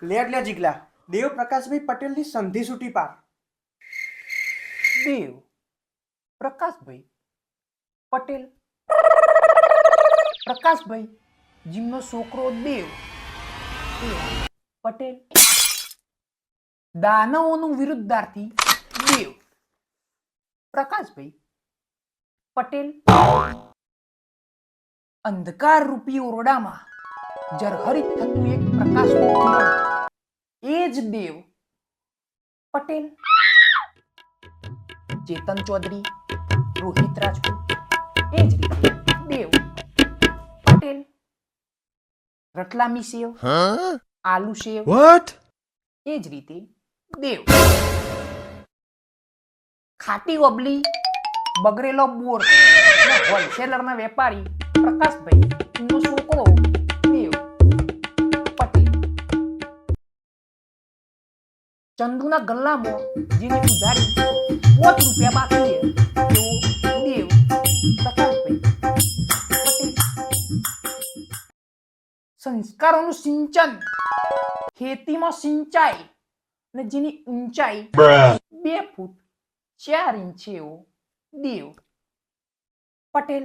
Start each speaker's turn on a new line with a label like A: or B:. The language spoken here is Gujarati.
A: લે જીગલા, દેવ પ્રકાશભાઈ પટેલની સંધિ છૂટી પાર.
B: દેવ પ્રકાશભાઈ પટેલ. પ્રકાશભાઈ જીમનો છોકરો દેવ પટેલ. દાનવોનું વિરુદ્ધાર્થી દેવ પ્રકાશભાઈ પટેલ. અંધકાર રૂપી ઓરડામાં જર્હરિત થતું એક પ્રકાશનું કિરણ, એ જ દેવ પટેલ. ચેતન ચૌધરી, રોહિત રાજપૂત, એ જ રીતે દેવ પટેલ. રતલામી સેવ, આલુ સેવ, એ જ રીતે દેવ. ખાટી ઓબલી, બગડેલો બોર, હોલસેલરના વેપારી પ્રકાશભાઈ નો છોકરો દેવ પટેલ. ચંદુના ગલ્લામાં જેની ઉધારી 5 રૂપિયા બાકી તેવો દેવ પ્રકાશભાઈ પટેલ. સંસ્કારોનું સિંચન, ખેતીમાં સિંચાઈ અને જેની ઊંચાઈ 2 ફૂટ 4 ઇંચ એવો દેવ પટેલ.